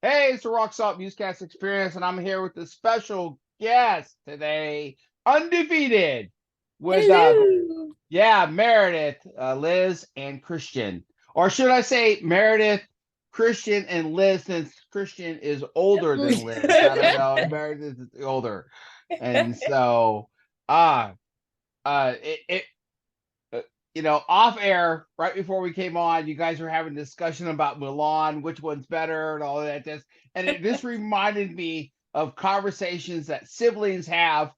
Hey, it's the Rock Salt Newscast Experience, and I'm here with a special guest today, Undefeated, with Hello. Meredith, Liz, and Christian. Or should I say Meredith, Christian, and Liz, since Christian is older than Liz. I don't know, Meredith is older. And so it, uh, off air, right before we came on, you guys were having a discussion about Milan, which one's better, and all of that. This reminded me of conversations that siblings have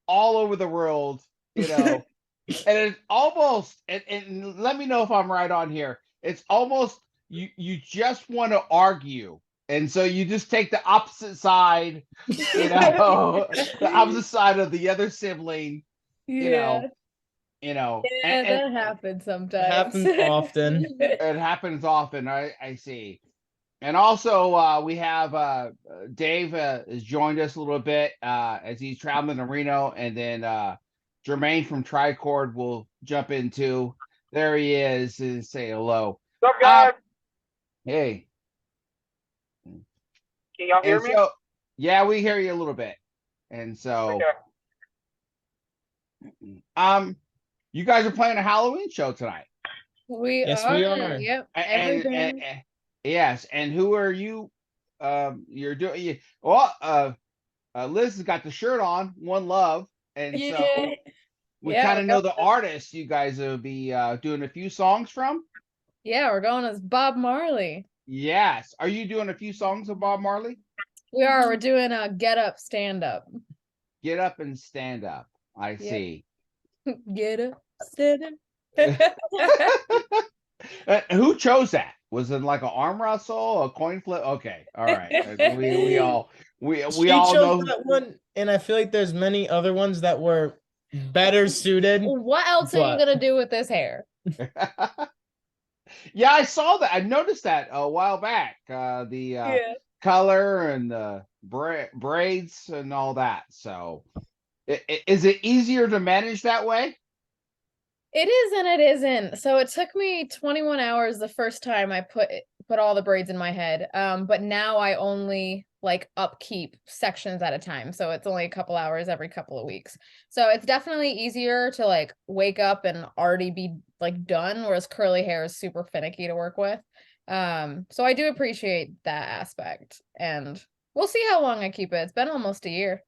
all over the world, and it's almost, and let me know if I'm right on here. It's almost you just want to argue, and so you just take the opposite side, the opposite side of the other sibling, you know, Yeah, and that happens sometimes. Happens often. it happens often. I see. And also, we have Dave has joined us a little bit as he's traveling to Reno, and then Jermaine from Tricord will jump in too. There he is, and say hello. What's up, guys? Hey. Can y'all hear And me? so, yeah, we hear you a little bit. And so, you guys are playing a Halloween show tonight. Yes, we are. Yep. And yes, and who are you? You're doing Liz has got the shirt on, One Love, and so we kind of know the artist you guys will be doing a few songs from. Yeah, we're going as Bob Marley. Yes, are you doing a few songs of Bob Marley? We are. We're doing a Get Up, Stand Up. Get up and stand up. I see. Get up, stand up. Who chose that? Was it like an arm wrestle, a coin flip? Okay, all right. we all chose know that one, and I feel like there's many other ones that were better suited. What else are you gonna do with this hair? Yeah, I saw that. I noticed that a while back. The color and the braids and all that. So, is it easier to manage that way? It is and it isn't. So it took me 21 hours the first time I put all the braids in my head. But now I only like upkeep sections at a time. So it's only a couple hours every couple of weeks. So it's definitely easier to like wake up and already be like done, whereas curly hair is super finicky to work with. So I do appreciate that aspect. And we'll see how long I keep it. It's been almost a year.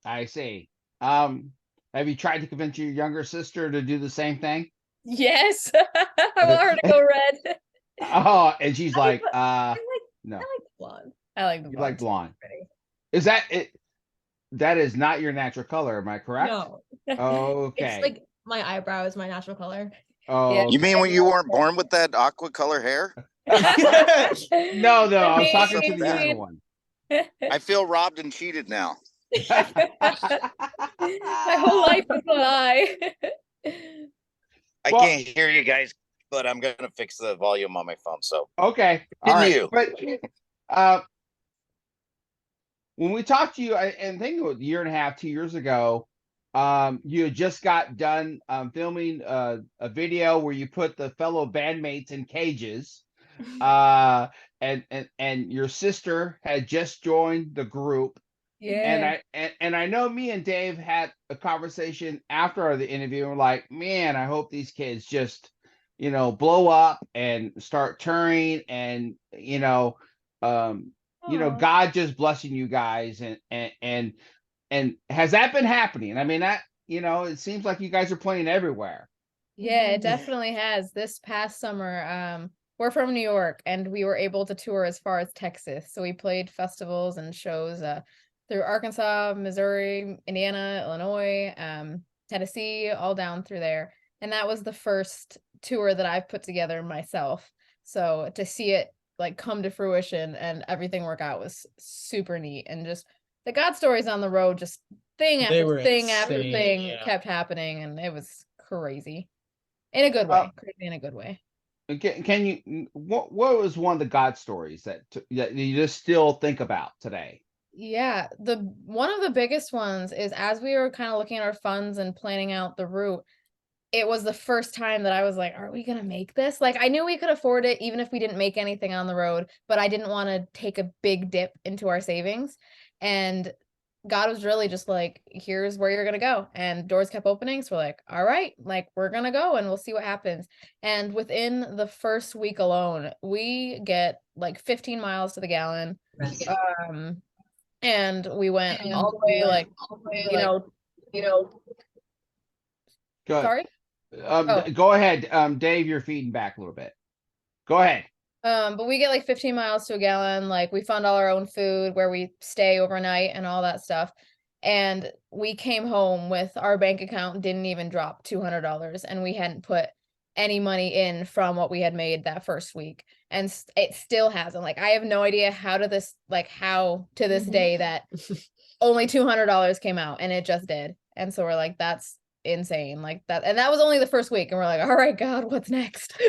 I see. Have you tried to convince your younger sister to do the same thing? Yes. I want her to go red. Oh, and she's like, no. I like the blonde. I like the blonde. You like blonde. Is that it? That is not your natural color, am I correct? No. Okay. It's like my eyebrow is my natural color. Oh, Yeah. okay. You mean when you weren't born with that aqua color hair? No, I was talking to the younger one. I feel robbed and cheated now. My whole life is a lie. I can't hear you guys, but I'm gonna fix the volume on my phone. So okay, all right. you. But when we talked to you, and I think it was a year and a half, 2 years ago, you had just got done filming a video where you put the fellow bandmates in cages, and your sister had just joined the group. Yeah. And I know me and Dave had a conversation after the interview. And we're like, man, I hope these kids just, blow up and start touring, and God just blessing you guys, and has that been happening? I mean, that it seems like you guys are playing everywhere. Yeah, it definitely has. This past summer, we're from New York, and we were able to tour as far as Texas. So we played festivals and shows through Arkansas, Missouri, Indiana, Illinois, Tennessee, all down through there. And that was the first tour that I've put together myself. So to see it like come to fruition and everything work out was super neat. And just the God stories on the road, just thing after thing after thing kept happening. And it was crazy in a good way. Crazy in a good way. Can you, what was one of the God stories that you just still think about today? Yeah, one of the biggest ones is as we were kind of looking at our funds and planning out the route, it was the first time that I was like, are we gonna make this? Like, I knew we could afford it even if we didn't make anything on the road, but I didn't want to take a big dip into our savings. And God was really just like, here's where you're gonna go. And doors kept opening. So we're like, all right, like we're gonna go and we'll see what happens. And within the first week alone, we get like 15 miles to the gallon. And we went all the way like, you know, Good. sorry. Oh. Go ahead, Dave. You're feeding back a little bit. Go ahead. But we get like 15 miles to a gallon. Like we fund all our own food where we stay overnight and all that stuff. And we came home with our bank account didn't even drop $200, and we hadn't put any money in from what we had made that first week. And it still hasn't. Like I have no idea how to this day that only $200 came out, and it just did. And so we're like, that's insane. Like that. And that was only the first week. And we're like, all right, God, what's next?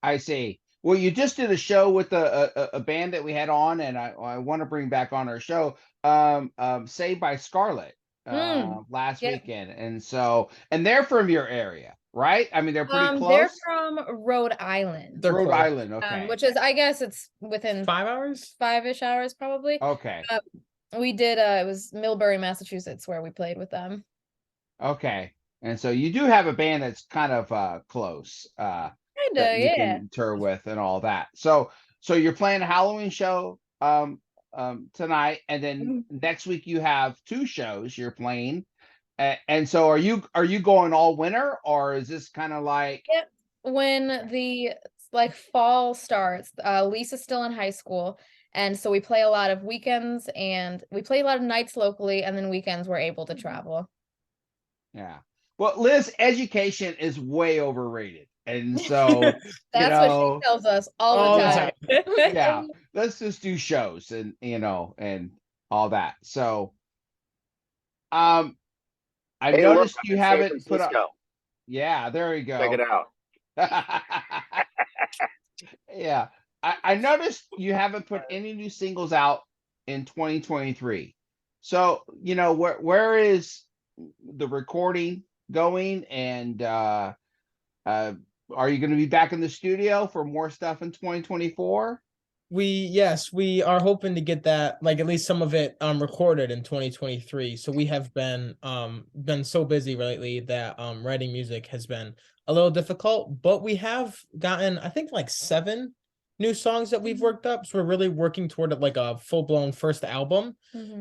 I see. Well, you just did a show with a band that we had on, and I want to bring back on our show, Saved by Scarlet, last weekend. And they're from your area, right? I mean, they're pretty close. They're from Rhode Island. Rhode Island, okay. Which is, I guess it's within 5 hours? 5-ish hours, probably. Okay. We did, it was Millbury, Massachusetts, where we played with them. Okay. And so you do have a band that's kind of close. That you can tour with and all that. So you're playing a Halloween show tonight, and then next week you have 2 shows you're playing. And so are you going all winter, or is this kind of like when the like fall starts? Lisa's still in high school, and so we play a lot of weekends, and we play a lot of nights locally, and then weekends we're able to travel. Yeah. Well, Liz, education is way overrated. And so that's what she tells us all the time. Yeah, let's just do shows and and all that. So I noticed you haven't put up. Yeah, there you go. Check it out. Yeah. I noticed you haven't put any new singles out in 2023. So, where is the recording going, and are you going to be back in the studio for more stuff in 2024? Yes, we are hoping to get that, like at least some of it recorded in 2023. So we have been so busy lately that writing music has been a little difficult, but we have gotten, I think, like 7 new songs that we've worked up. So we're really working toward it like a full-blown first album.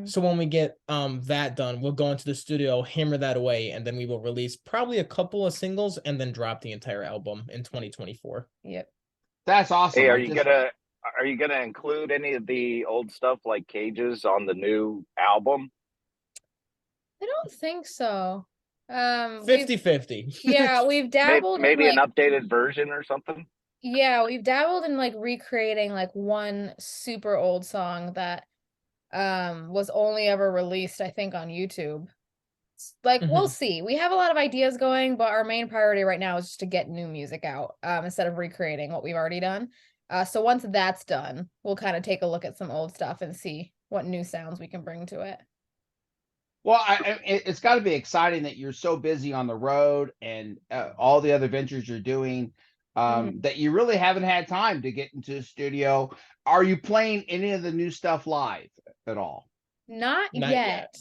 So when we get that done, we'll go into the studio, hammer that away, and then we will release probably a couple of singles and then drop the entire album in 2024. Yep. That's awesome. Hey, are you gonna include any of the old stuff like Cages on the new album? I don't think so. 50-50. Yeah, we've dabbled maybe in, an updated version or something. Yeah, we've dabbled in like recreating like one super old song that was only ever released, I think, on YouTube. Like we'll see. We have a lot of ideas going, but our main priority right now is just to get new music out instead of recreating what we've already done. So once that's done, we'll kind of take a look at some old stuff and see what new sounds we can bring to it. Well, it's got to be exciting that you're so busy on the road and all the other ventures you're doing, that you really haven't had time to get into the studio. Are you playing any of the new stuff live at all? Not yet.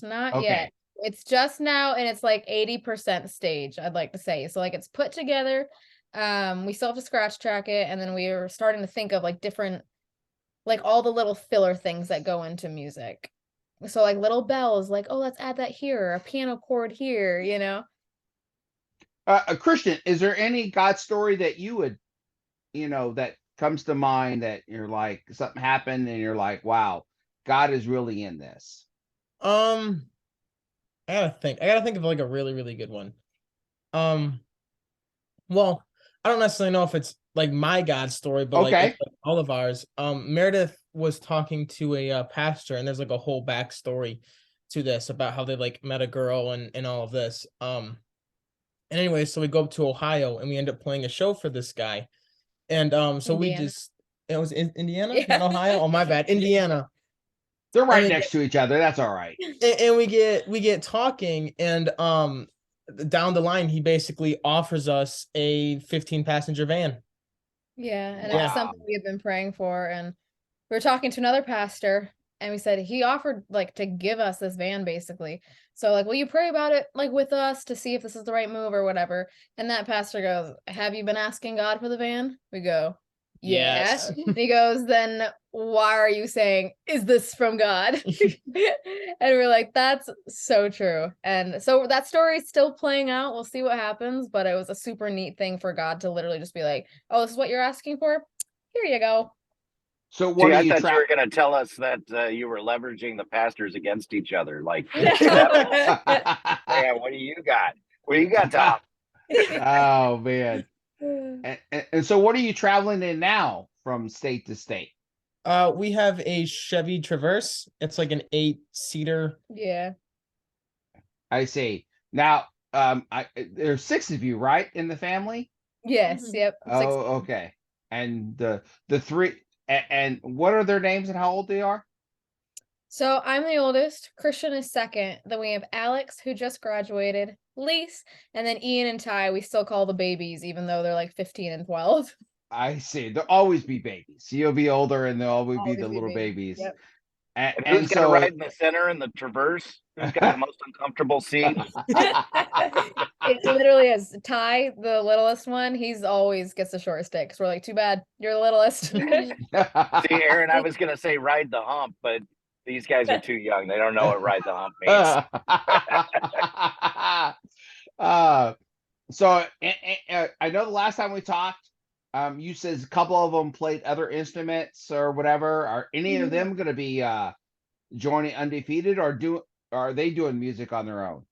It's just now, and it's like 80% stage, I'd like to say. So like it's put together. We still have to scratch track it, and then we are starting to think of like different, like all the little filler things that go into music. So like little bells, like, oh, let's add that here, a piano chord here, Christian, is there any God story that you would, that comes to mind that you're like, something happened and you're like, wow, God is really in this? I gotta think of like a really, really good one. Well, I don't necessarily know if it's like my God story, but like, it's like all of ours. Meredith was talking to a pastor, and there's like a whole backstory to this about how they like met a girl and all of this. And anyway, so we go up to Ohio and we end up playing a show for this guy. And so it was in Indiana, not Ohio. Oh, my bad. Indiana. They're right next to each other. That's all right. And we get talking, and down the line, he basically offers us a 15-passenger van. Yeah, and Yeah. it's something we have been praying for. And we were talking to another pastor, and we said he offered like to give us this van basically. So like, will you pray about it like with us to see if this is the right move or whatever? And that pastor goes, "Have you been asking God for the van?" We go, "Yes." And he goes, "Then why are you saying, is this from God?" And we're like, that's so true. And so that story is still playing out. We'll see what happens, but it was a super neat thing for God to literally just be like, "Oh, this is what you're asking for? Here you go." So what See, are I you thought you were going to tell us that you were leveraging the pastors against each other. Like, man, what do you got? What do you got, Tom? Oh man. And so what are you traveling in now from state to state? We have a Chevy Traverse. It's like an 8-seater. Yeah. I see. Now, there's 6 of you, right, in the family? Yes. Mhm. Yep. Oh, okay. And the 3 and what are their names and how old they are? So I'm the oldest. Christian is second. Then we have Alex, who just graduated, Lise, and then Ian and Ty, we still call the babies, even though they're like 15 and 12. I see. There'll always be babies. You'll be older and they'll always be Always the be little babies. babies. Yep. And, And who's and going to so ride in the center in the Traverse? Who's got the most uncomfortable seat? It literally is. Ty, the littlest one, he's always gets the short stick. So we're like, too bad, you're the littlest. See, Aaron, I was going to say ride the hump, but these guys are too young. They don't know what ride the hump means. So I know the last time we talked, you said a couple of them played other instruments or whatever. Are any of them going to be joining Undefeated, or are they doing music on their own?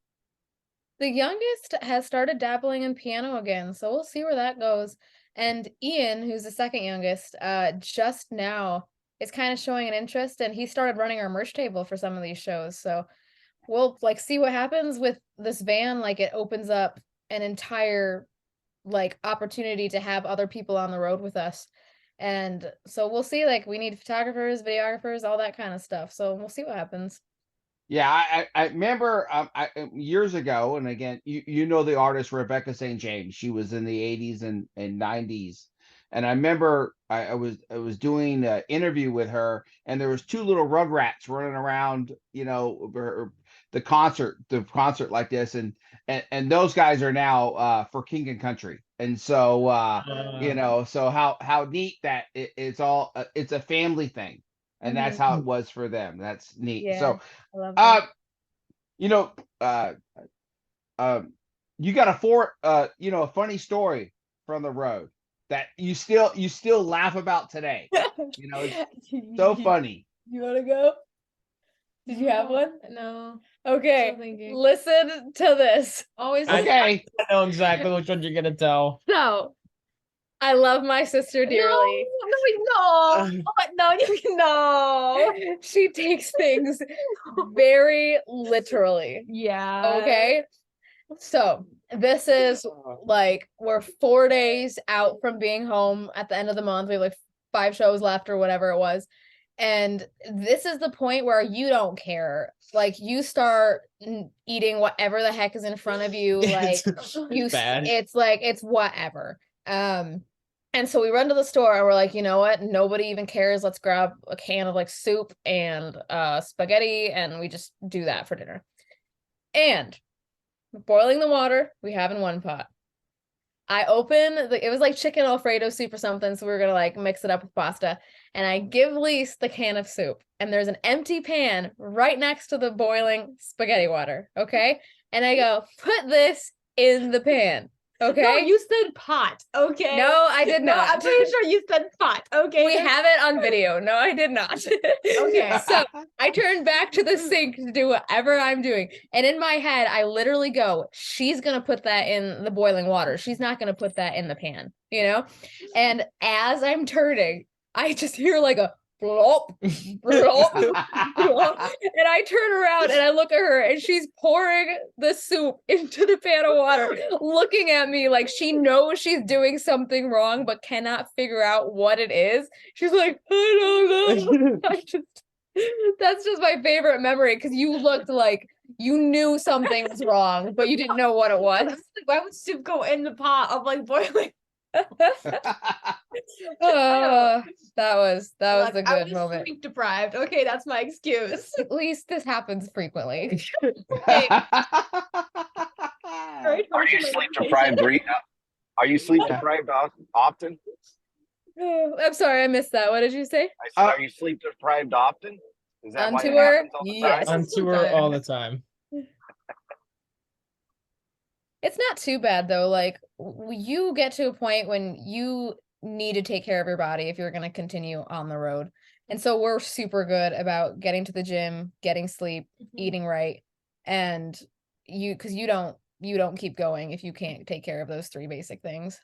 The youngest has started dabbling in piano again, so we'll see where that goes. And Ian, who's the second youngest, just now is kind of showing an interest, and he started running our merch table for some of these shows. So we'll like see what happens with this van. Like it opens up an entire like opportunity to have other people on the road with us. And so we'll see, like we need photographers, videographers, all that kind of stuff. So we'll see what happens. Yeah, I remember years ago, and again, you know the artist Rebecca St. James. She was in the 80s and 90s, and I remember I was doing an interview with her, and there was 2 little rugrats running around, the concert like this, and those guys are now for King and Country, and so so how neat that it's all it's a family thing. And that's how it was for them. That's neat. Yeah, So, I love that. you know, you got a funny story from the road that you still laugh about today. It's so funny. You want to go? Did you have one? No. Okay, Still thinking. listen to this. Always. Okay. I know exactly which one you're gonna tell. So, I love my sister dearly. No. She takes things very literally. Yeah. Okay. So this is like we're 4 days out from being home at the end of the month. We have like 5 shows left or whatever it was. And this is the point where you don't care. Like you start eating whatever the heck is in front of you. Like bad. it's like it's whatever. And so we run to the store and we're like, you know what? Nobody even cares. Let's grab a can of like soup and spaghetti, and we just do that for dinner. And boiling the water we have in one pot. I open it was like chicken Alfredo soup or something, so we were gonna like mix it up with pasta. And I give Lise the can of soup, and there's an empty pan right next to the boiling spaghetti water. Okay, and I go, put this in the pan. Okay. No, you said pot. Okay. No, I did No, not. I'm pretty sure you said pot. Okay. We have it on video. No, I did not. Okay. So I turned back to the sink to do whatever I'm doing. And in my head, I literally go, she's going to put that in the boiling water. She's not going to put that in the pan, And as I'm turning, I just hear like a blop, blop, blop. And I turn around and I look at her, and she's pouring the soup into the pan of water, looking at me like she knows she's doing something wrong but cannot figure out what it is. She's like, I don't know. That's just my favorite memory, because you looked like you knew something was wrong, but you didn't know what it was. Why would soup go in the pot of like boiling? Oh, that was Like, a I good was moment. sleep deprived. Okay, that's my excuse. At least this happens frequently. Okay, Are very you torture sleep medication. deprived? Are you sleep Yeah. deprived often? Oh, I'm sorry, I missed that. What did you say? I said, are you sleep deprived often? Is that On why it tour? happens all the Yes. time? On tour all the time. It's not too bad though. Like you get to a point when you need to take care of your body if you're going to continue on the road. And so we're super good about getting to the gym, getting sleep, eating right, and because you don't keep going if you can't take care of those three basic things.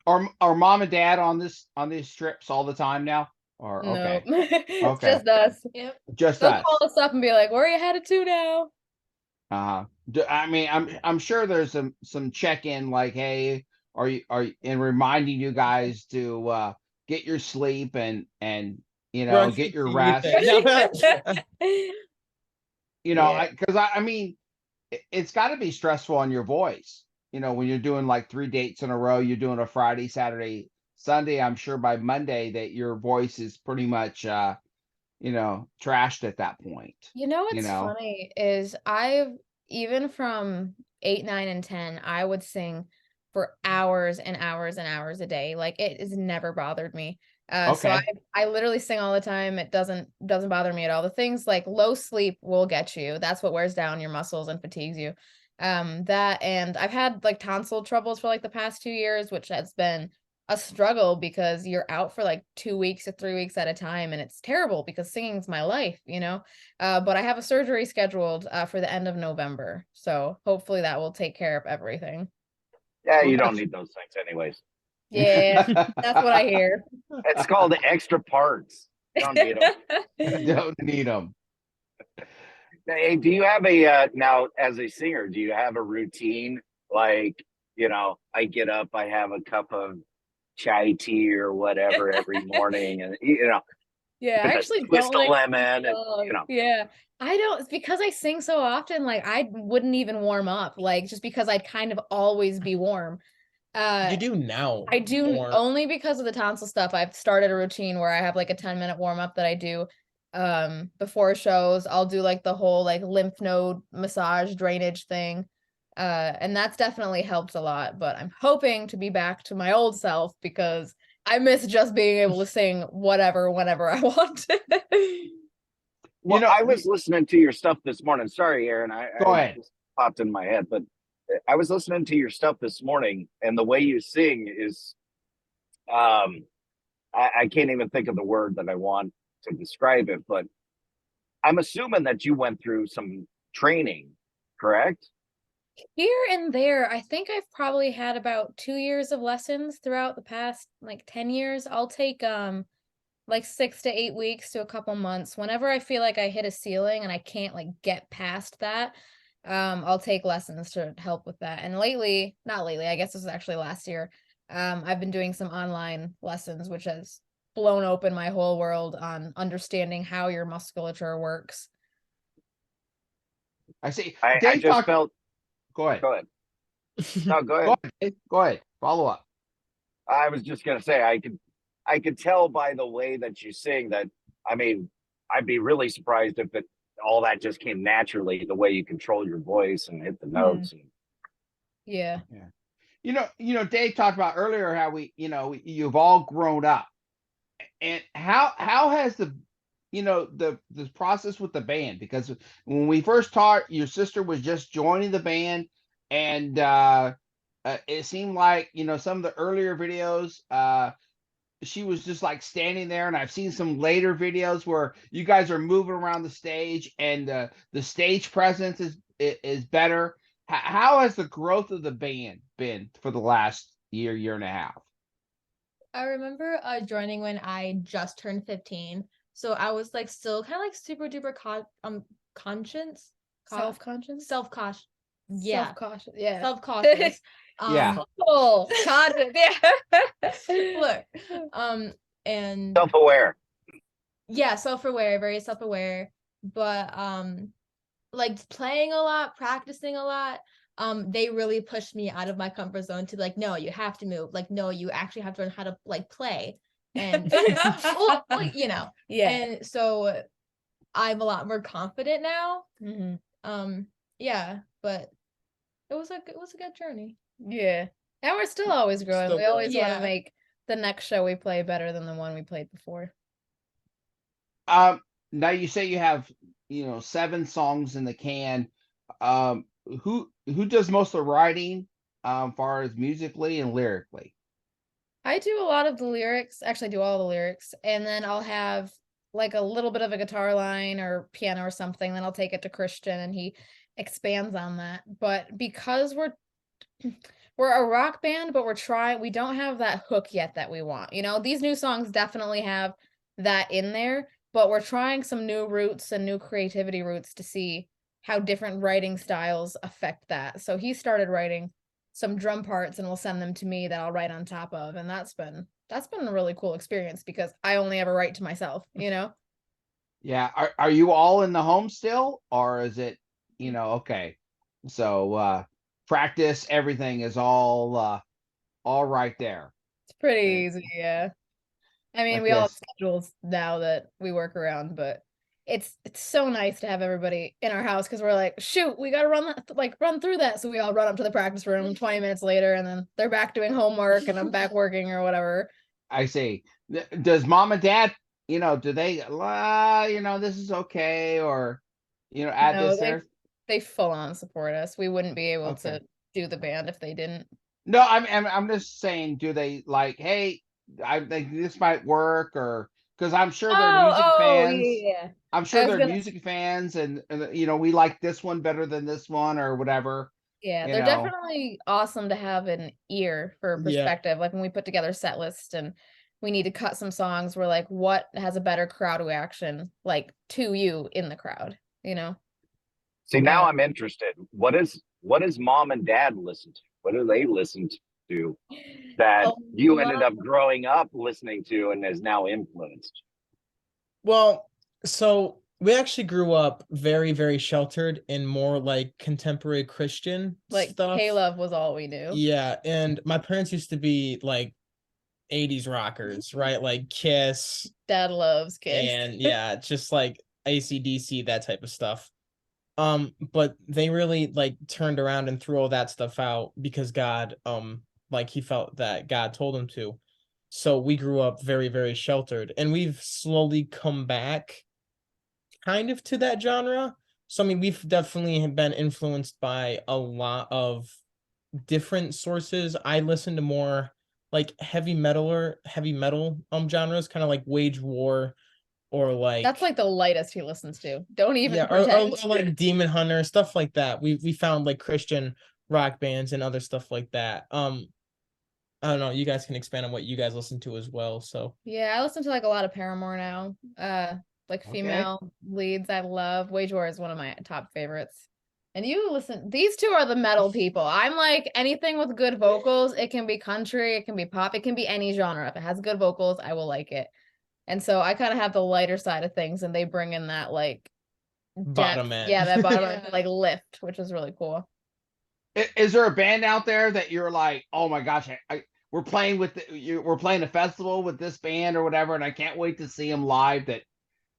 Are mom and dad on these trips all the time now? Or No, okay, it's Okay. just us. Yep. just They'll us. call us up and be like, "Where are you headed to now?" I mean, I'm sure there's some check-in like, hey, and reminding you guys to get your sleep and Brush get your teeth rest. and- Yeah. Because I mean, it's got to be stressful on your voice. When you're doing like 3 dates in a row, you're doing a Friday, Saturday, Sunday. I'm sure by Monday that your voice is pretty much trashed at that point. What's funny is I've even from 8, 9, and 10, I would sing for hours and hours and hours a day. Like it has never bothered me. So Okay. I literally sing all the time. It doesn't bother me at all. The things like low sleep will get you. That's what wears down your muscles and fatigues you. That and I've had like tonsil troubles for like the past 2 years, which has been a struggle because you're out for like 2 weeks or 3 weeks at a time, and it's terrible because singing's my life, but I have a surgery scheduled for the end of November, so hopefully that will take care of everything. Yeah, Well, you don't that's- need those things anyways. Yeah, that's what I hear. It's called the extra parts. You don't need them. Don't need them. Hey, do you have now as a singer, do you have a routine? Like, I get up, I have a cup of chai tea or whatever every morning, and Yeah, I actually twist don't of like lemon, and yeah. I don't because I sing so often, like I wouldn't even warm up, like just because I'd kind of always be warm. You do now. I do more. only because of the tonsil stuff. I've started a routine where I have like a 10-minute warm up that I do before shows. I'll do like the whole like lymph node massage drainage thing. And that's definitely helped a lot, but I'm hoping to be back to my old self because I miss just being able to sing whatever whenever I want. Well, I was listening to your stuff this morning. Sorry, Aaron, Go I ahead. just popped in my head, but I was listening to your stuff this morning, and the way you sing is, I can't even think of the word that I want to describe it, but I'm assuming that you went through some training, correct? Here and there, I think I've probably had about 2 years of lessons throughout the past like 10 years. I'll take like 6 to 8 weeks to a couple months. Whenever I feel like I hit a ceiling and I can't like get past that, I'll take lessons to help with that. And not lately, I guess this was actually last year. I've been doing some online lessons, which has blown open my whole world on understanding how your musculature works. I see. I Dave just talked. felt. Go ahead. Go ahead. No, go ahead. Go ahead. Dave. Go ahead. Follow up. I was just gonna say I could tell by the way that you sing that. I mean, I'd be really surprised if all that just came naturally, the way you control your voice and hit the notes. And Yeah. Dave talked about earlier how you've all grown up, and how has this process with the band, because when we first talked, your sister was just joining the band, and it seemed like some of the earlier videos, she was just like standing there, and I've seen some later videos where you guys are moving around the stage, and the stage presence is better. How has the growth of the band been for the last year and a half? I remember joining when I just turned 15. So I was like still kind of like super duper conscious. Self-conscious? Self-cautious. Yeah. Self-cautious. Yeah. Self-cautious. Yeah. Oh, conscious. Yeah. Look. And self-aware. yeah, self-aware, very self-aware. But like playing a lot, practicing a lot, they really pushed me out of my comfort zone to like, no, you have to move. Like, no, you actually have to learn how to like play. And well, you know, Yeah. and so I'm a lot more confident now. Yeah, but it was a good journey. Yeah. And we're still always growing. Still We always want Yeah. to make the next show we play better than the one we played before. Now you say you have 7 songs in the can. Who does most of the writing, far as musically and lyrically? I do a lot of the lyrics, actually I do all the lyrics, and then I'll have like a little bit of a guitar line or piano or something, then I'll take it to Christian and he expands on that. But because we're a rock band, but we don't have that hook yet that we want. These new songs definitely have that in there, but we're trying some new routes and new creativity routes to see how different writing styles affect that. So he started writing some drum parts and will send them to me that I'll write on top of. And that's been a really cool experience because I only ever write to myself, Yeah. Are you all in the home still, or is it, okay. So practice, everything is all right there. It's pretty easy, yeah. I mean, Like we all have this. schedules now that we work around, but it's so nice to have everybody in our house because we're like, shoot, we gotta run through that. So we all run up to the practice room 20 minutes later, and then they're back doing homework, and I'm back working or whatever. I see. Does mom and dad, do they, this is okay, or, add No, this there? they full on support us. We wouldn't be able Okay. to do the band if they didn't. No, I'm just saying, do they like, hey, I think this might work, or because I'm sure they're music fans. Yeah. I'm sure they're music fans, and we like this one better than this one, or whatever. Yeah, they're definitely awesome to have an ear for perspective. Like when we put together set lists and we need to cut some songs, we're like, what has a better crowd reaction, like to you in the crowd, See, now I'm interested. What does mom and dad listen to? What do they listen to that you ended up growing up listening to and is now influenced? Well, so we actually grew up very, very sheltered in more like contemporary Christian like stuff. K-Love was all we knew. Yeah, and my parents used to be like 80s rockers, right? Like Kiss. Dad loves Kiss. And yeah, just like AC/DC, that type of stuff. But they really like turned around and threw all that stuff out because God, like he felt that God told him to. So we grew up very, very sheltered, and we've slowly come back kind of to that genre. So I mean, we've definitely been influenced by a lot of different sources. I listen to more like heavy metal genres, kind of like Wage War, or like that's like the lightest he listens to. Don't even or like Demon Hunter, stuff like that. We found like Christian rock bands and other stuff like that. I don't know, you guys can expand on what you guys listen to as well. So yeah, I listen to like a lot of Paramore now. Like female leads I love. Wage War is one of my top favorites. And you listen, these two are the metal people. I'm like anything with good vocals. It can be country, it can be pop, it can be any genre. If it has good vocals, I will like it. And so I kind of have the lighter side of things, and they bring in that like bottom end. Yeah, that bottom end, like lift, which is really cool. Is there a band out there that you're like, oh my gosh, we're playing we're playing a festival with this band or whatever, and I can't wait to see them live, that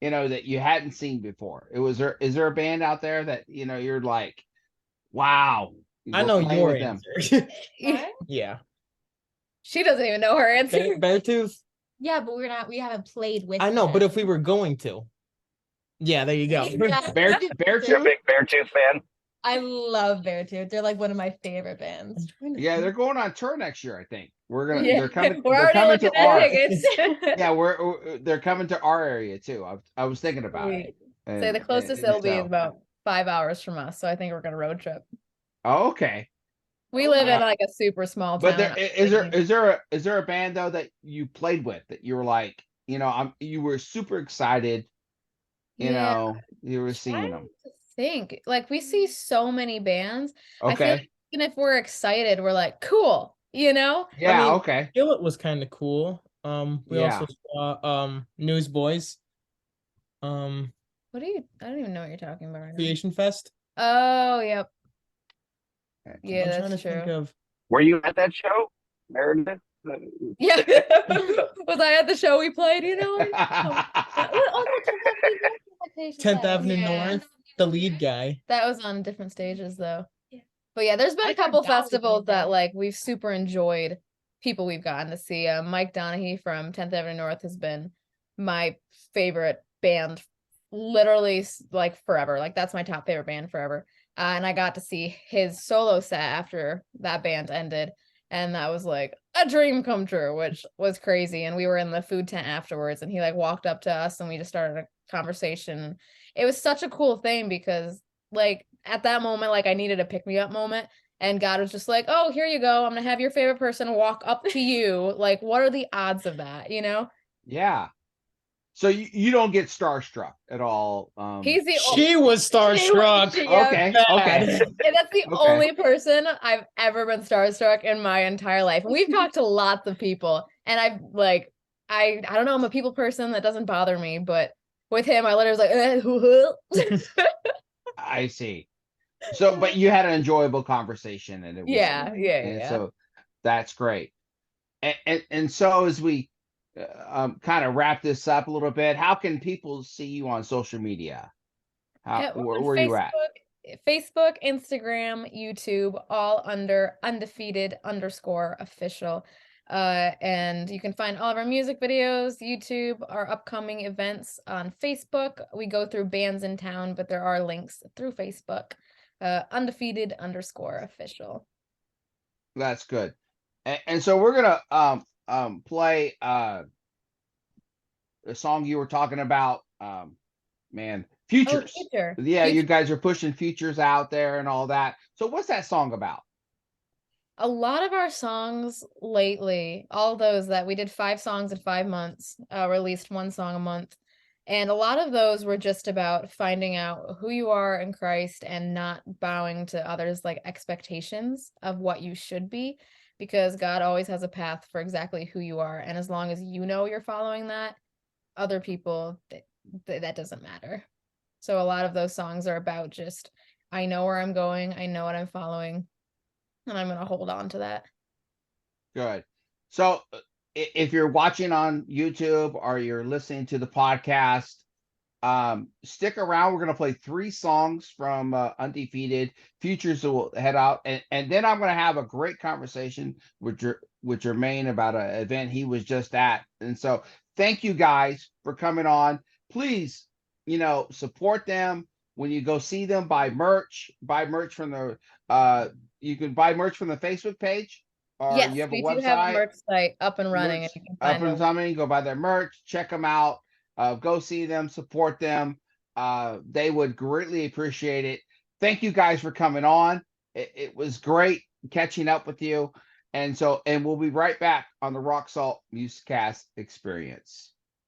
that you hadn't seen before? Is there a band out there that you're like, wow, I know your answer. Yeah. She doesn't even know her answer. Beartooth. Yeah, but we haven't played with I know, them. but if we were going to. Yeah, there you go. Beartooth. You're a big Beartooth fan? I love Beartooth. They're like one of my favorite bands. Yeah, they're going on tour next year, I think. They're coming to our tickets. Yeah, they're coming to our area too. I was thinking about it. So the closest it'll be is about 5 hours from us. So I think we're gonna road trip. Oh, okay. We live in like a super small town. But is there a band though that you played with that you were like, you were super excited, you were seeing them? Think like we see so many bands. Okay. I feel like even if we're excited, we're like, cool, Yeah, I mean, okay. Skillet was kind of cool. We also saw Newsboys. What do you? I don't even know what you're talking about right now. Creation Fest. Oh, yep. Yeah, I'm trying to that's think true. of. Were you at that show, Meredith? Yeah. Was I at the show we played? You know? Oh no, 10th Avenue Yeah. North, the lead guy. That was on different stages though. Yeah. But yeah, there's been I a couple forgot we festivals played there. that like we've super enjoyed. People we've gotten to see. Mike Donaghy from 10th Avenue North has been my favorite band, literally like forever. Like that's my top favorite band forever. And I got to see his solo set after that band ended, and that was like a dream come true, which was crazy. And we were in the food tent afterwards, and he like walked up to us, and we just started a conversation. It was such a cool thing because like at that moment, like I needed a pick me up moment. And God was just like, oh, here you go. I'm gonna have your favorite person walk up to you. Like, what are the odds of that? You know? Yeah. So you don't get starstruck at all. He's the She was starstruck. Yeah. Okay. Bad. Okay. And that's the Okay. only person I've ever been starstruck in my entire life. And we've talked to lots of people, and I've like, I don't know, I'm a people person that doesn't bother me, but with him, I literally was like, I see. So, but you had an enjoyable conversation, and it was, yeah, and yeah. so that's great. And so as we kind of wrap this up a little bit, how can people see you on social media? Yeah, Where on are you at? Facebook, Instagram, YouTube, all under undefeated_official. And you can find all of our music videos, YouTube, our upcoming events on Facebook. We go through bands in town, but there are links through Facebook. undefeated_official. That's good. And so we're gonna play the song you were talking about, man, Futures. Future. Yeah, you Future. guys are pushing Futures out there and all that. So what's that song about? A lot of our songs lately, all those that we did 5 songs in 5 months, released 1 song a month. And a lot of those were just about finding out who you are in Christ and not bowing to others' like expectations of what you should be, because God always has a path for exactly who you are. And as long as you know you're following that, other people, that doesn't matter. So a lot of those songs are about just, I know where I'm going, I know what I'm following, and I'm going to hold on to that. Good. So if you're watching on YouTube or you're listening to the podcast, stick around. We're going to play 3 songs from Undefeated. Futures will head out, and then I'm going to have a great conversation with Jermaine about an event he was just at. And so thank you guys for coming on. Please, support them when you go see them. Buy merch from the you can buy merch from the Facebook page, or Yes, you have a we do have a website merch site up and running, merch and you can up find and the coming. Go buy their merch, check them out, go see them, support them. They would greatly appreciate it. Thank you guys for coming on. It was great catching up with you. And we'll be right back on the Rock Salt Musicast Experience.